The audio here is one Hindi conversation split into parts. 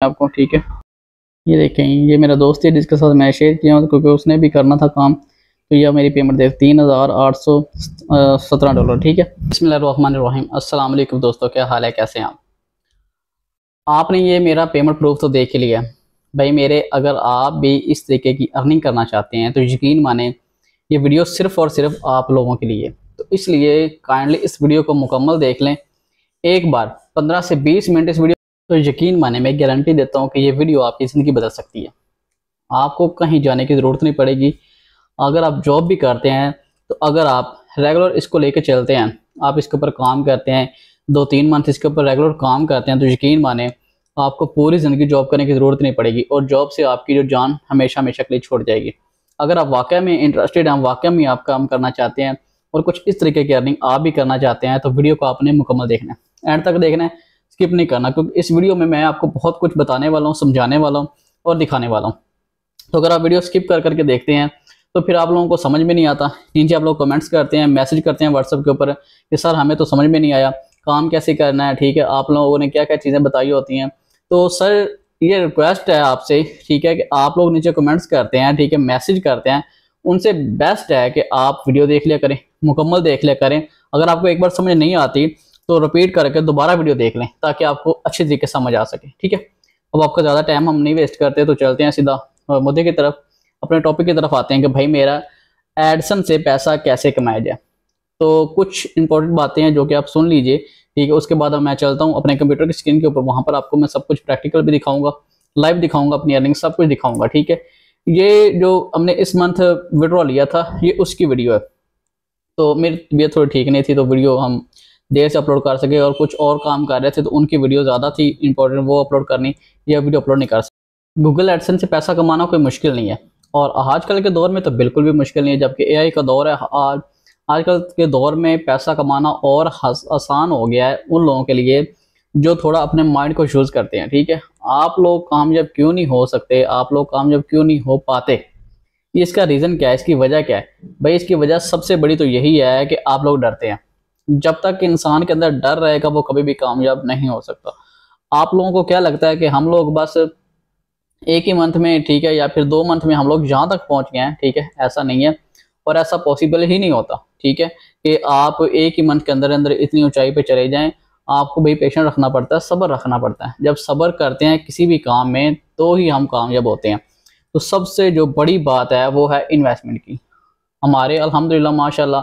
आपको, ठीक है। ये देखें, ये मेरा दोस्त है जिसके साथ मैं शेयर किया हूँ, क्योंकि उसने भी करना था काम। तो यह मेरी पेमेंट दे $3,817, ठीक है। बिस्मिल्लाहिर्रहमानिर्रहीम। अस्सलाम वालेकुम दोस्तों, क्या हाल है, कैसे हैं आप? आपने ये मेरा पेमेंट प्रूफ तो देख ही लिया भाई मेरे। अगर आप भी इस तरीके की अर्निंग करना चाहते हैं तो यकीन माने ये वीडियो सिर्फ और सिर्फ आप लोगों के लिए। तो इसलिए काइंडली इस वीडियो को मुकम्मल देख लें एक बार, 15 से 20 मिनट इस वीडियो। तो यकीन माने मैं गारंटी देता हूँ कि ये वीडियो आपकी ज़िंदगी बदल सकती है। आपको कहीं जाने की ज़रूरत नहीं पड़ेगी। अगर आप जॉब भी करते हैं तो अगर आप रेगुलर इसको लेकर चलते हैं, आप इसके ऊपर काम करते हैं, 2-3 मंथ इसके ऊपर रेगुलर काम करते हैं, तो यकीन माने आपको पूरी ज़िंदगी जॉब करने की ज़रूरत नहीं पड़ेगी और जॉब से आपकी जो जान हमेशा हमेशा के लिए छूट जाएगी। अगर आप वाकई में इंटरेस्टेड हैं, वाकई में आप काम करना चाहते हैं और कुछ इस तरीके की अर्निंग आप भी करना चाहते हैं, तो वीडियो को आपने मुकम्मल देखना है, एंड तक देखना है, स्किप नहीं करना, क्योंकि इस वीडियो में मैं आपको बहुत कुछ बताने वाला हूँ, समझाने वाला हूँ और दिखाने वाला हूँ। तो अगर आप वीडियो स्किप कर करके देखते हैं तो फिर आप लोगों को समझ में नहीं आता। नीचे आप लोग कमेंट्स करते हैं, मैसेज करते हैं व्हाट्सएप के ऊपर कि सर हमें तो समझ में नहीं आया, काम कैसे करना है, ठीक है, आप लोगों ने क्या क्या चीज़ें बताई होती हैं। तो सर ये रिक्वेस्ट है आपसे, ठीक है, कि आप लोग नीचे कमेंट्स करते हैं, ठीक है, मैसेज करते हैं, उनसे बेस्ट है कि आप वीडियो देख लिया करें, मुकम्मल देख लिया करें। अगर आपको एक बार समझ नहीं आती तो रिपीट करके दोबारा वीडियो देख लें ताकि आपको अच्छी तरीके से समझ आ सके, ठीक है। अब आपका ज़्यादा टाइम हम नहीं वेस्ट करते, तो चलते हैं सीधा मुद्दे की तरफ, अपने टॉपिक की तरफ आते हैं कि भाई मेरा एडसन से पैसा कैसे कमाया जाए। तो कुछ इंपॉर्टेंट बातें हैं जो कि आप सुन लीजिए, ठीक है। उसके बाद मैं चलता हूँ अपने कंप्यूटर की स्क्रीन के ऊपर, वहाँ पर आपको मैं सब कुछ प्रैक्टिकल भी दिखाऊंगा, लाइव दिखाऊंगा, अपनी अर्निंग सब कुछ दिखाऊंगा, ठीक है। ये जो हमने इस मंथ विड्रॉ लिया था ये उसकी वीडियो है। तो मेरी तबीयत थोड़ी ठीक नहीं थी तो वीडियो हम देर से अपलोड कर सके, और कुछ और काम कर रहे थे तो उनकी वीडियो ज़्यादा थी इंपॉर्टेंट, वो अपलोड करनी, यह वीडियो अपलोड नहीं कर सकते। गूगल एडसेंस से पैसा कमाना कोई मुश्किल नहीं है, और आजकल के दौर में तो बिल्कुल भी मुश्किल नहीं है, जबकि एआई का दौर है। आजकल के दौर में पैसा कमाना और आसान हो गया है उन लोगों के लिए जो थोड़ा अपने माइंड को यूज़ करते हैं, ठीक है। आप लोग कामयाब क्यों नहीं हो सकते, आप लोग कामयाब क्यों नहीं हो पाते, इसका रीज़न क्या है, इसकी वजह क्या है भाई? इसकी वजह सबसे बड़ी तो यही है कि आप लोग डरते हैं। जब तक इंसान के अंदर डर रहेगा वो कभी भी कामयाब नहीं हो सकता। आप लोगों को क्या लगता है कि हम लोग बस एक ही मंथ में, ठीक है, या फिर 2 मंथ में हम लोग जहाँ तक पहुँच गए हैं, ठीक है, ऐसा नहीं है और ऐसा पॉसिबल ही नहीं होता, ठीक है, कि आप एक ही मंथ के अंदर अंदर इतनी ऊंचाई पे चले जाएं। आपको भाई पेशेंस रखना पड़ता है, सब्र रखना पड़ता है। जब सब्र करते हैं किसी भी काम में तो ही हम कामयाब होते हैं। तो सबसे जो बड़ी बात है वो है इन्वेस्टमेंट की। हमारे अल्हम्दुलिल्लाह माशाल्लाह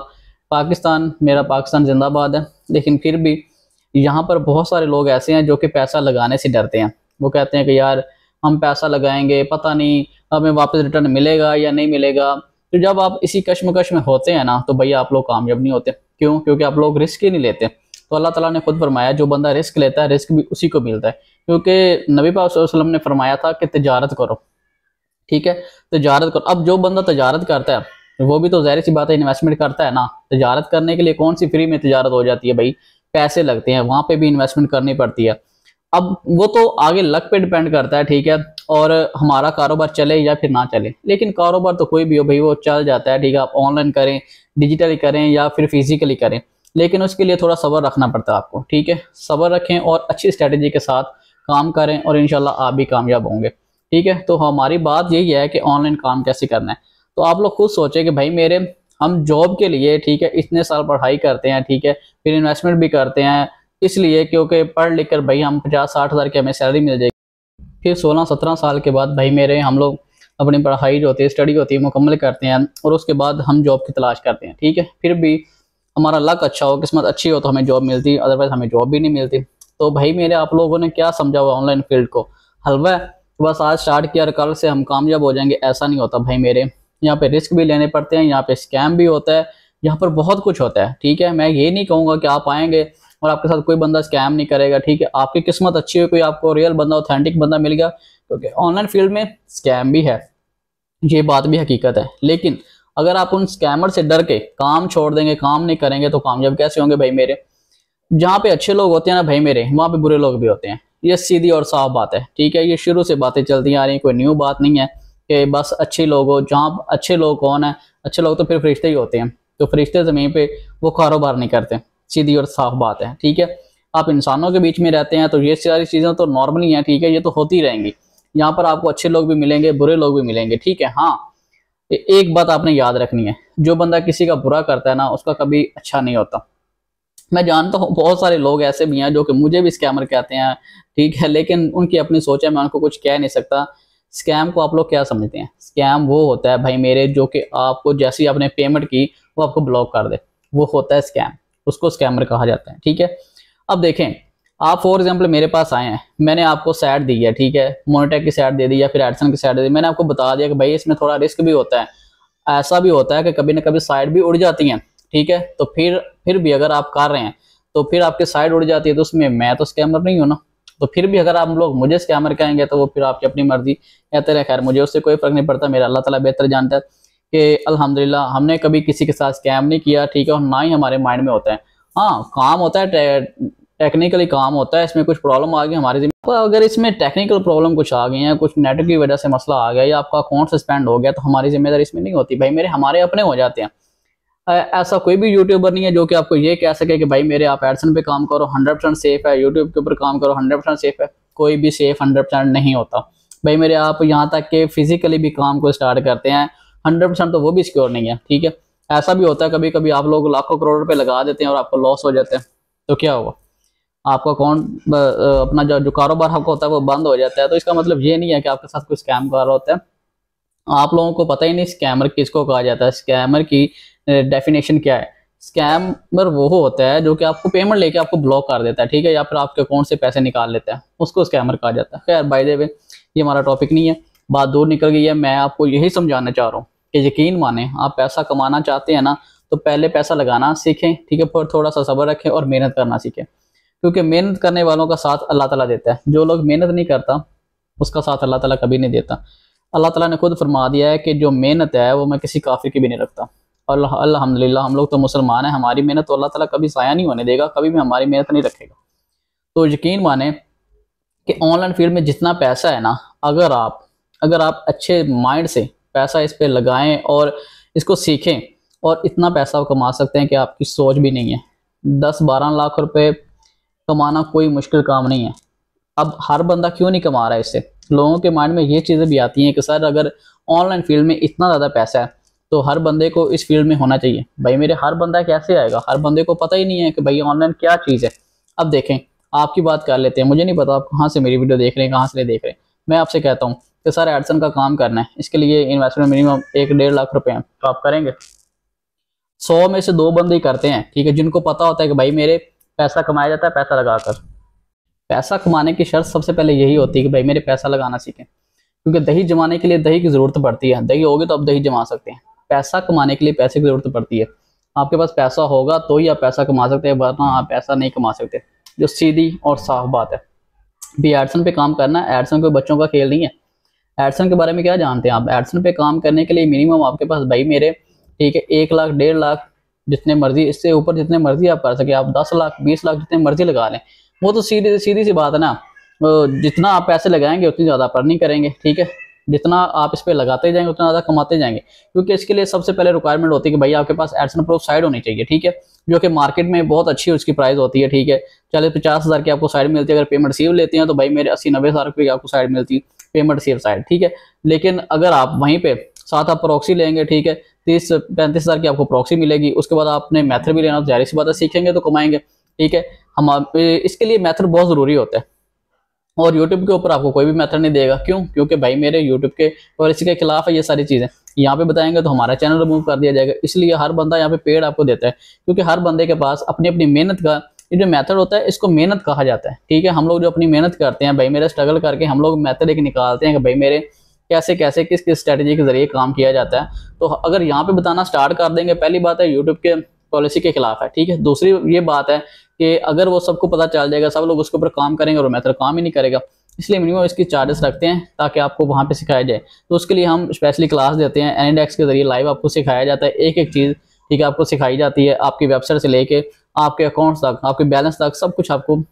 पाकिस्तान, मेरा पाकिस्तान जिंदाबाद है, लेकिन फिर भी यहाँ पर बहुत सारे लोग ऐसे हैं जो कि पैसा लगाने से डरते हैं। वो कहते हैं कि यार हम पैसा लगाएंगे, पता नहीं हमें वापस रिटर्न मिलेगा या नहीं मिलेगा। तो जब आप इसी कश्मकश में होते हैं ना तो भैया आप लोग कामयाब नहीं होते। क्यों? क्योंकि आप लोग रिस्क ही नहीं लेते। तो अल्लाह ताला ने खुद फरमाया जो बंदा रिस्क लेता है रिस्क भी उसी को मिलता है, क्योंकि नबी पाक सल्लल्लाहु अलैहि वसल्लम ने फरमाया था कि तिजारत करो, ठीक है, तजारत करो। अब जो बंदा तजारत करता है वो भी तो ज़ाहिर सी बात है इन्वेस्टमेंट करता है ना। तजारत करने के लिए कौन सी फ्री में तजारत हो जाती है भाई? पैसे लगते हैं, वहां पे भी इन्वेस्टमेंट करनी पड़ती है। अब वो तो आगे लक पे डिपेंड करता है, ठीक है, और हमारा कारोबार चले या फिर ना चले। लेकिन कारोबार तो कोई भी हो भाई वो चल जाता है, ठीक है। आप ऑनलाइन करें, डिजिटली करें या फिर फिजिकली करें, लेकिन उसके लिए थोड़ा सब्र रखना पड़ता है आपको, ठीक है। सब्र रखें और अच्छी स्ट्रेटेजी के साथ काम करें और इंशाल्लाह आप भी कामयाब होंगे, ठीक है। तो हमारी बात यही है कि ऑनलाइन काम कैसे करना है। तो आप लोग खुद सोचें कि भाई मेरे हम जॉब के लिए, ठीक है, इतने साल पढ़ाई करते हैं, ठीक है, फिर इन्वेस्टमेंट भी करते हैं इसलिए क्योंकि पढ़ लिख कर भाई हम 50-60 हज़ार की हमें सैलरी मिल जाएगी। फिर 16-17 साल के बाद भाई मेरे हम लोग अपनी पढ़ाई जो होती है, स्टडी होती है, मुकम्मल करते हैं और उसके बाद हम जॉब की तलाश करते हैं, ठीक है। फिर भी हमारा लक अच्छा हो, किस्मत अच्छी हो तो हमें जॉब मिलती है, अदरवाइज हमें जॉब भी नहीं मिलती। तो भाई मेरे आप लोगों ने क्या समझा हुआ ऑनलाइन फील्ड को? हलवा है, तो बस आज स्टार्ट किया और कल से हम कामयाब हो जाएंगे, ऐसा नहीं होता भाई मेरे। यहाँ पे रिस्क भी लेने पड़ते हैं, यहाँ पे स्कैम भी होता है, यहाँ पर बहुत कुछ होता है, ठीक है। मैं ये नहीं कहूँगा कि आप आएंगे और आपके साथ कोई बंदा स्कैम नहीं करेगा, ठीक है। आपकी किस्मत अच्छी हो, कोई आपको रियल बंदा, ऑथेंटिक बंदा मिल गया, क्योंकि ऑनलाइन फील्ड में स्कैम भी है, ये बात भी हकीकत है। लेकिन अगर आप उन स्कैमर से डर के काम छोड़ देंगे, काम नहीं करेंगे, तो कामयाब कैसे होंगे भाई मेरे? जहाँ पे अच्छे लोग होते हैं ना भाई मेरे, वहाँ पे बुरे लोग भी होते हैं। ये सीधी और साफ बात है, ठीक है। ये शुरू से बातें चलती आ रही हैं, कोई न्यू बात नहीं है कि बस अच्छे लोग हो। जहाँ अच्छे लोग कौन है? अच्छे लोग तो फिर फरिश्ते ही होते हैं। तो फरिश्ते ज़मीन पे वो कारोबार नहीं करते, सीधी और साफ बात है, ठीक है। आप इंसानों के बीच में रहते हैं तो ये सारी चीज़ें तो नॉर्मली हैं, ठीक है, ये तो होती रहेंगी। यहाँ पर आपको अच्छे लोग भी मिलेंगे, बुरे लोग भी मिलेंगे, ठीक है। हाँ, एक बात आपने याद रखनी है, जो बंदा किसी का बुरा करता है ना, उसका कभी अच्छा नहीं होता। मैं जानता हूँ बहुत सारे लोग ऐसे भी हैं जो कि मुझे भी स्कैमर कहते हैं, ठीक है, लेकिन उनकी अपनी सोच है, मैं उनको कुछ कह नहीं सकता। स्कैम को आप लोग क्या समझते हैं? स्कैम वो होता है भाई मेरे, जो कि आपको जैसे ही आपने पेमेंट की वो आपको ब्लॉक कर दे, वो होता है स्कैम, उसको स्कैमर कहा जाता है, ठीक है। अब देखें, आप फॉर एग्जाम्पल मेरे पास आए हैं, मैंने आपको सैड दी है, ठीक है, मोनेटेक की सैड दे दी या फिर एडसन की सैड दे दी, मैंने आपको बता दिया कि भाई इसमें थोड़ा रिस्क भी होता है, ऐसा भी होता है कि कभी ना कभी साइड भी उड़ जाती हैं, ठीक है। तो फिर भी अगर आप कर रहे हैं तो फिर आपकी साइड उड़ जाती है, तो उसमें मैं तो स्कैमर नहीं हूं ना। तो फिर भी अगर आप लोग मुझे स्कैमर कहेंगे तो वो फिर आपकी अपनी मर्जी, कहते रहे, खैर मुझे उससे कोई फर्क नहीं पड़ता, मेरा अल्लाह ताला बेहतर जानता है कि अल्हम्दुलिल्लाह हमने कभी किसी के साथ स्कैम नहीं किया, ठीक है, और ना ही हमारे माइंड में होता है। हाँ, काम होता है, टेक्निकली काम होता है, इसमें कुछ प्रॉब्लम आ गई हमारी तो अगर इसमें टेक्निकल प्रॉब्लम कुछ आ गई है, कुछ नेट की वजह से मसला आ गया या आपका अकाउंट सस्पेंड हो गया, तो हमारी जिम्मेदारी इसमें नहीं होती भाई मेरे, हमारे अपने हो जाते हैं। ऐसा कोई भी यूट्यूबर नहीं है जो कि आपको ये कह सके कि भाई मेरे आप एडसन पे काम करो 100% सेफ है, यूट्यूब के ऊपर काम करो 100% सेफ है। कोई भी सेफ 100% नहीं होता भाई मेरे। आप यहाँ तक कि फिजिकली भी काम को स्टार्ट करते हैं 100% तो वो भी सिक्योर नहीं है, ठीक है। ऐसा भी होता है कभी कभी आप लोग लाखों करोड़ रुपए लगा देते हैं और आपको लॉस हो जाते हैं, तो क्या हुआ? आपका अकाउंट अपना जो कारोबार आपका होता है वो बंद हो जाता है। तो इसका मतलब ये नहीं है कि आपके साथ कोई स्कैम कर रहा होता है। आप लोगों को पता ही नहीं स्कैमर किसको कहा जाता है, स्कैमर की डेफिनेशन क्या है। स्कैमर वो होता है जो कि आपको पेमेंट लेके आपको ब्लॉक कर देता है, ठीक है, या फिर आपके अकाउंट से पैसे निकाल लेता है, उसको स्कैमर कहा जाता है। खैर बाय द वे, ये हमारा टॉपिक नहीं है, बात दूर निकल गई है। मैं आपको यही समझाना चाह रहा हूँ कि यकीन माने, आप पैसा कमाना चाहते हैं ना, तो पहले पैसा लगाना सीखें, ठीक है, फिर थोड़ा सा सब्र रखें और मेहनत करना सीखें, क्योंकि मेहनत करने वालों का साथ अल्लाह ताला देता है। जो लोग मेहनत नहीं करता उसका साथ अल्लाह ताला कभी नहीं देता। अल्लाह ताला ने खुद फरमा दिया है कि जो मेहनत है वो मैं किसी काफिर की भी नहीं रखता। और अल्हम्दुलिल्लाह हम लोग तो मुसलमान हैं, हमारी मेहनत तो अल्लाह ताला कभी ज़ाया नहीं होने देगा, कभी भी हमारी मेहनत नहीं रखेगा। तो यकीन माने कि ऑनलाइन फील्ड में जितना पैसा है ना, अगर आप अच्छे माइंड से पैसा इस पर लगाएं और इसको सीखें, और इतना पैसा आप कमा सकते हैं कि आपकी सोच भी नहीं है। 10-12 लाख रुपए कमाना कोई मुश्किल काम नहीं है। अब हर बंदा क्यों नहीं कमा रहा है इससे? लोगों के माइंड में ये चीज़ें भी आती हैं कि सर अगर ऑनलाइन फील्ड में इतना ज़्यादा पैसा है तो हर बंदे को इस फील्ड में होना चाहिए। भाई मेरे, हर बंदा कैसे आएगा? हर बंदे को पता ही नहीं है कि भाई ऑनलाइन क्या चीज़ है। अब देखें, आपकी बात कर लेते हैं, मुझे नहीं पता आप कहाँ से मेरी वीडियो देख रहे हैं, कहाँ से देख रहे हैं। मैं आपसे कहता हूँ कि सर एडसन का काम करना है, इसके लिए इन्वेस्टमेंट मिनिमम 1-1.5 लाख रुपए हैं, तो आप करेंगे? 100 में से 2 बंदे ही करते हैं, ठीक है, जिनको पता होता है कि भाई मेरे पैसा कमाया जाता है पैसा लगाकर। पैसा कमाने की शर्त सबसे पहले यही होती है कि भाई मेरे पैसा लगाना सीखें, क्योंकि दही जमाने के लिए दही की जरूरत पड़ती है। दही होगी तो आप दही जमा सकते हैं। पैसा कमाने के लिए पैसे की जरूरत पड़ती है। आपके पास पैसा होगा तो ही आप पैसा कमा सकते हैं, वरना आप पैसा नहीं कमा सकते, जो सीधी और साफ बात है। भी एडसन पे काम करना है, एडसन कोई बच्चों का खेल नहीं है। एडसन के बारे में क्या जानते हैं आप? एडसन पे काम करने के लिए मिनिमम आपके पास भाई मेरे, ठीक है, 1 लाख 1.5 लाख, जितने मर्जी, इससे ऊपर जितने मर्जी आप कर सके, आप 10 लाख 20 लाख जितने मर्जी लगा लें, वो तो सीधी सीधी सी बात है ना। जितना आप पैसे लगाएंगे उतनी ज़्यादा आप अर्निंग करेंगे, ठीक है। जितना आप इस पे लगाते जाएंगे उतना ज़्यादा कमाते जाएंगे, क्योंकि इसके लिए सबसे पहले रिक्वायरमेंट होती है कि भाई आपके पास एडसन प्रूफ साइड होनी चाहिए, ठीक है, जो कि मार्केट में बहुत अच्छी उसकी प्राइस होती है, ठीक है। 40-50 हज़ार की आपको साइड मिलती है। अगर पेमेंट रिसीव लेते हैं तो भाई मेरे 80-90 हज़ार रुपये की आपको साइड मिलती है, पेमेंट रिसीव साइड, ठीक है। लेकिन अगर आप वहीं पे साथ आप प्रॉक्सी लेंगे, ठीक है, 30-35 हज़ार की आपको प्रॉक्सी मिलेगी। उसके बाद आपने मैथड भी लेना, तो जाहिर सी बात है सीखेंगे तो कमाएंगे, ठीक है। हम इसके लिए मैथड बहुत ज़रूरी होता है, और यूट्यूब के ऊपर आपको कोई भी मेथड नहीं देगा। क्यों? क्योंकि भाई मेरे यूट्यूब के पॉलिसी के खिलाफ है ये सारी चीज़ें। यहाँ पे बताएंगे तो हमारा चैनल रिमूव कर दिया जाएगा। इसलिए हर बंदा यहाँ पे पेड आपको देता है, क्योंकि हर बंदे के पास अपनी अपनी मेहनत का ये जो मेथड होता है, इसको मेहनत कहा जाता है, ठीक है। हम लोग जो अपनी मेहनत करते हैं भाई मेरे, स्ट्रगल करके हम लोग मेथड एक निकालते हैं कि भाई मेरे कैसे कैसे किस किस स्ट्रेटजी के जरिए काम किया जाता है। तो अगर यहाँ पे बताना स्टार्ट कर देंगे, पहली बात है यूट्यूब के पॉलिसी के खिलाफ है, ठीक है। दूसरी ये बात है कि अगर वो सबको पता चल जाएगा, सब लोग उसके ऊपर काम करेंगे और मेथड काम ही नहीं करेगा। इसलिए मिनिमम इसकी चार्जेस रखते हैं ताकि आपको वहाँ पे सिखाया जाए। तो उसके लिए हम स्पेशली क्लास देते हैं, एनीडेक्स के जरिए लाइव आपको सिखाया जाता है, एक एक चीज़, ठीक है, आपको सिखाई जाती है। आपकी वेबसाइट से लेके आपके अकाउंट्स तक, आपके बैलेंस तक, सब कुछ आपको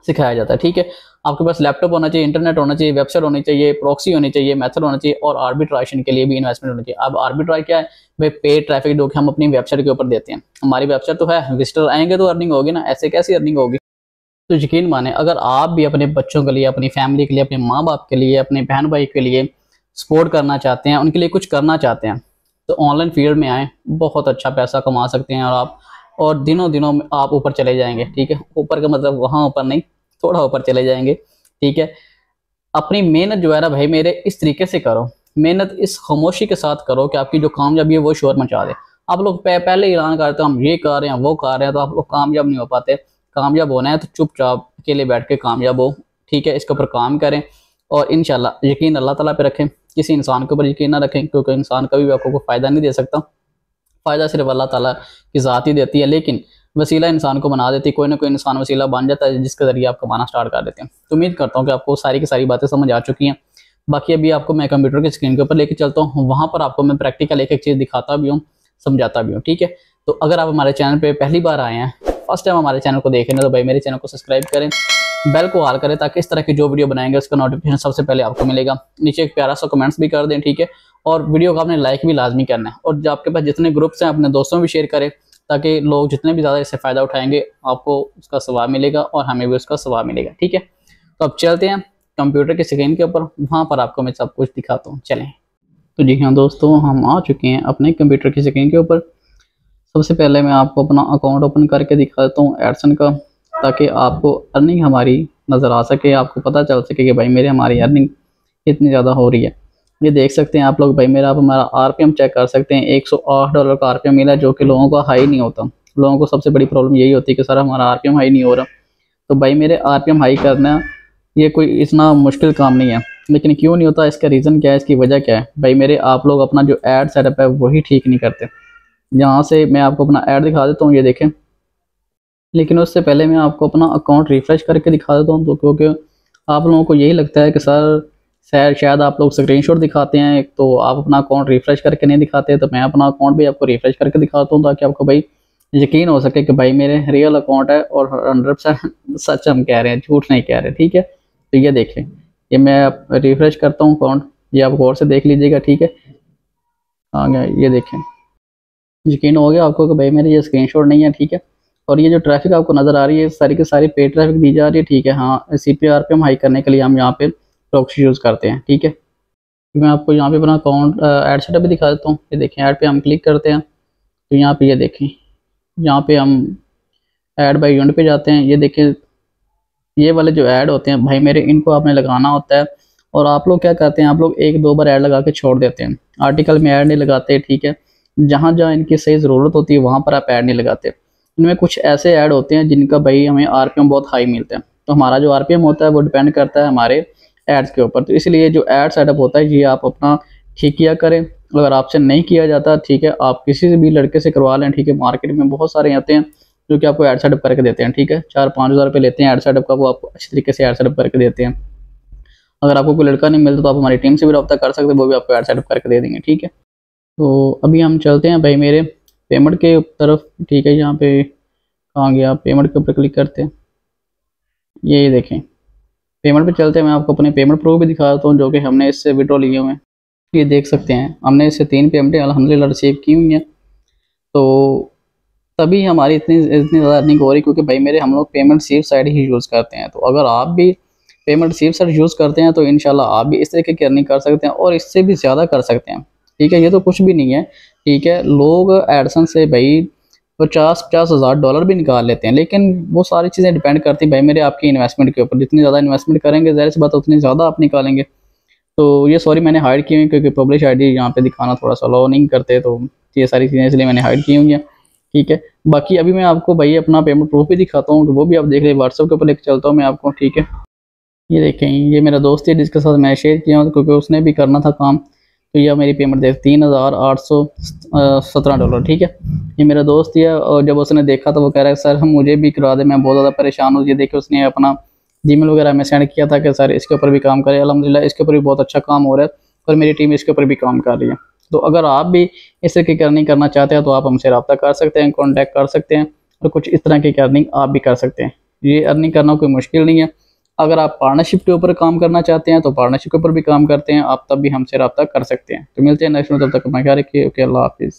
सिखाया जाता है, ठीक है। आपके पास लैपटॉप होना चाहिए, इंटरनेट होना चाहिए, वेबसाइट होनी चाहिए, प्रॉक्सी होनी चाहिए, मेथड होना चाहिए, और आर्बिट्राइजेशन के लिए भी इन्वेस्टमेंट होनी चाहिए। अब आर्बिट्राइज क्या है भाई? पेड ट्रैफिक जो कि हम अपनी वेबसाइट के ऊपर देते हैं। हमारी वेबसाइट तो है, विजिटर आएंगे तो अर्निंग होगी ना, ऐसे कैसी अर्निंग होगी? तो यकीन माने अगर आप भी अपने बच्चों के लिए, अपनी फैमिली के लिए, अपने माँ बाप के लिए, अपने बहन भाई के लिए सपोर्ट करना चाहते हैं, उनके लिए कुछ करना चाहते हैं, तो ऑनलाइन फील्ड में आए, बहुत अच्छा पैसा कमा सकते हैं और आप, और दिनों दिनों में आप ऊपर चले जाएंगे। ठीक है, ऊपर का मतलब वहाँ ऊपर नहीं, थोड़ा ऊपर चले जाएंगे। ठीक है, अपनी मेहनत जो है ना भाई मेरे, इस तरीके से करो, मेहनत इस खामोशी के साथ करो कि आपकी जो कामयाबी है वो शोर मचा दे। आप लोग पहले ऐलान करते हो हम ये कर रहे हैं, वो कर रहे हैं, तो आप लोग कामयाब नहीं हो पाते। कामयाब होना है तो चुपचाप अकेले बैठ के कामयाब हो। ठीक है, इसके ऊपर काम करें और इंशाल्लाह यकीन अल्लाह ताला पे रखें, किसी इंसान के ऊपर यकीन ना रखें, क्योंकि इंसान कभी भी आपको कोई फ़ायदा नहीं दे सकता। फ़ायदा सिर्फ अल्लाह ताला की ज़ात ही देती है, लेकिन वसीला इंसान को बना देती है। कोई ना कोई इंसान वसीला बन जाता है जिसके ज़रिए आप कमाना स्टार्ट कर देते हैं। तो उम्मीद करता हूँ कि आपको सारी की सारी बातें समझ आ चुकी हैं। बाकी अभी आपको मैं कंप्यूटर की स्क्रीन के ऊपर लेके चलता हूँ, वहाँ पर आपको मैं प्रैक्टिकल एक एक चीज़ दिखाता भी हूँ, समझाता भी हूँ। ठीक है, तो अगर आप हमारे चैनल पर पहली बार आए हैं, फर्स्ट टाइम हमारे चैनल को देख रहे हैं, तो भाई मेरे चैनल को सब्सक्राइब करें, बेल को ऑल करें, ताकि इस तरह की जो वीडियो बनाएंगे उसका नोटिफिकेशन सबसे पहले आपको मिलेगा। नीचे एक प्यारा सा कमेंट्स भी कर दें। ठीक है, और वीडियो को आपने लाइक भी लाजमी करना है, और जो आपके पास जितने ग्रुप्स हैं अपने दोस्तों में भी शेयर करें, ताकि लोग जितने भी ज़्यादा इससे फ़ायदा उठाएंगे आपको उसका सवाब मिलेगा और हमें भी उसका सवाब मिलेगा। ठीक है, तो अब चलते हैं कंप्यूटर की स्क्रीन के ऊपर, वहाँ पर आपको मैं सब कुछ दिखाता हूँ। चलें। तो जी हाँ दोस्तों, हम आ चुके हैं अपने कंप्यूटर की स्क्रीन के ऊपर। सबसे पहले मैं आपको अपना अकाउंट ओपन करके दिखा देता हूँ एडसन का, ताकि आपको अर्निंग हमारी नज़र आ सके, आपको पता चल सके कि भाई मेरे हमारी अर्निंग इतनी ज़्यादा हो रही है। ये देख सकते हैं आप लोग भाई मेरा, आप हमारा आरपीएम चेक कर सकते हैं। $108 का आरपीएम मिला, जो कि लोगों का हाई नहीं होता। लोगों को सबसे बड़ी प्रॉब्लम यही होती है कि सर हमारा आरपीएम हाई नहीं हो रहा। तो भाई मेरे आरपीएम हाई करना ये कोई इतना मुश्किल काम नहीं है, लेकिन क्यों नहीं होता, इसका रीज़न क्या है, इसकी वजह क्या है? भाई मेरे, आप लोग अपना जो ऐड सेटअप है वही ठीक नहीं करते। यहाँ से मैं आपको अपना ऐड दिखा देता हूँ, ये देखें। लेकिन उससे पहले मैं आपको अपना अकाउंट रिफ़्रेश करके दिखा देता हूँ, तो क्योंकि आप लोगों को यही लगता है कि सर शायद आप लोग स्क्रीनशॉट दिखाते हैं, तो आप अपना अकाउंट रिफ़्रेश करके नहीं दिखाते। तो मैं अपना अकाउंट भी आपको रिफ़्रेश करके दिखाता हूँ, ताकि आपको भाई यकीन हो सके कि भाई मेरे रियल अकाउंट है और 100% सच हम कह रहे हैं, झूठ नहीं कह रहे। ठीक है, तो ये देखें, ये मैं रिफ़्रेश करता हूँ अकाउंट, ये आप गौर से देख लीजिएगा। ठीक है, आ गया, ये देखें, यकीन हो गया आपको कि भाई मेरे ये स्क्रीनशॉट नहीं है। ठीक है, और ये जो ट्रैफिक आपको नज़र आ रही है सारी की सारी पेड ट्रैफिक दी जा रही है। ठीक है, हाँ, CPR पे हम हाई करने के लिए हम यहाँ पे प्रॉक्सी यूज़ करते हैं। ठीक है, मैं आपको यहाँ पे अपना अकाउंट ऐड सेटअप भी दिखा देता हूँ। ये देखें, ऐड पे हम क्लिक करते हैं, तो यहाँ पे ये देखें, यहाँ पे हम ऐड बाय यूनिट पे जाते हैं। ये देखें, ये वाले जो ऐड होते हैं भाई मेरे, इनको आपने लगाना होता है। और आप लोग क्या करते हैं, आप लोग एक दो बार ऐड लगा के छोड़ देते हैं, आर्टिकल में ऐड नहीं लगाते। ठीक है, जहाँ जहाँ इनकी सही ज़रूरत होती है वहाँ पर आप ऐड नहीं लगाते। इनमें कुछ ऐसे ऐड होते हैं जिनका भाई हमें आरपीएम बहुत हाई मिलता है, तो हमारा जो आरपीएम होता है वो डिपेंड करता है हमारे एड्स के ऊपर। तो इसलिए जो ऐड सेटअप होता है ये आप अपना ठीक किया करें। अगर आपसे नहीं किया जाता, ठीक है, आप किसी से भी लड़के से करवा लें। ठीक है, मार्केट में बहुत सारे आते हैं जो कि आपको ऐड सेटअप करके देते हैं। ठीक है, 4-5 हज़ार रुपये लेते हैं ऐड सेटअप का, वो आपको अच्छी तरीके से ऐड सेटअप करके देते हैं। अगर आपको कोई लड़का नहीं मिलता तो आप हमारी टीम से भी रब्ता कर सकते हैं, वो भी आपको ऐड सेटअप करके दे देंगे। ठीक है, तो अभी हम चलते हैं भाई मेरे पेमेंट के तरफ। ठीक है, यहाँ पे कहाँ गया, पेमेंट के ऊपर क्लिक करते हैं, ये देखें पेमेंट पे चलते हैं। मैं आपको अपने पेमेंट प्रूफ भी दिखा देता हूँ जो कि हमने इससे विड्रॉ लिए हुए हैं। ये देख सकते हैं हमने इससे 3 पेमेंटें अल्हम्दुलिल्लाह रिसीव की हुई हैं। तो तभी हमारी इतनी ज़्यादा अर्निंग हो रही, क्योंकि भाई मेरे हम लोग पेमेंट रिसीव साइड ही यूज़ करते हैं। तो अगर आप भी पेमेंट रिसीव साइड यूज़ करते हैं तो इंशाल्लाह आप भी इस तरीके की अर्निंग कर सकते हैं और इससे भी ज़्यादा कर सकते हैं। ठीक है, ये तो कुछ भी नहीं है। ठीक है, लोग एडसन से भाई 50-50 हज़ार डॉलर भी निकाल लेते हैं, लेकिन वो सारी चीज़ें डिपेंड करती हैं भाई मेरे आपकी इन्वेस्टमेंट के ऊपर। जितनी ज़्यादा इन्वेस्टमेंट करेंगे ज़ाहिर सी बात उतनी ज़्यादा आप निकालेंगे। तो ये सॉरी मैंने हाइड की हुई, क्योंकि पब्लिश आईडी यहाँ पे दिखाना थोड़ा सा अलाउ नहीं करते, तो ये सारी चीज़ें इसलिए मैंने हाइड की हुई हैं। ठीक है, बाकी अभी मैं आपको भाई अपना पेमेंट प्रूफ भी दिखाता हूँ, तो वो भी आप देख लें। व्हाट्सएप के ऊपर लेकर चलता हूँ मैं आपको। ठीक है, ये देखें, ये मेरा दोस्त है जिसके साथ मैं शेयर किया हूँ, क्योंकि उसने भी करना था काम। तो यह मेरी पेमेंट देख $3,817। ठीक है, ये मेरा दोस्त ही है, और जब उसने देखा तो वो कह रहा है सर हम मुझे भी करा दे, मैं बहुत ज़्यादा परेशान हूँ। ये देखिए, उसने अपना जीमेल वगैरह में सेंड किया था कि सर इसके ऊपर भी काम करें। अल्हम्दुलिल्लाह इसके ऊपर भी बहुत अच्छा काम हो रहा है और मेरी टीम इसके ऊपर भी काम कर रही है। तो अगर आप भी इस तरह की अर्निंग करना चाहते हैं तो आप हमसे रब्ता कर सकते हैं, कॉन्टैक्ट कर सकते हैं, और कुछ इस तरह की अर्निंग आप भी कर सकते हैं। ये अर्निंग करना कोई मुश्किल नहीं है। अगर आप पार्टनरशिप के ऊपर काम करना चाहते हैं तो पार्टनरशिप के ऊपर भी काम करते हैं आप, तब भी हमसे रब्ता कर सकते हैं। तो मिलते हैं नेक्स्ट में, तब तक अपना ख्याल रखिए। ओके, अल्लाह हाफिज़।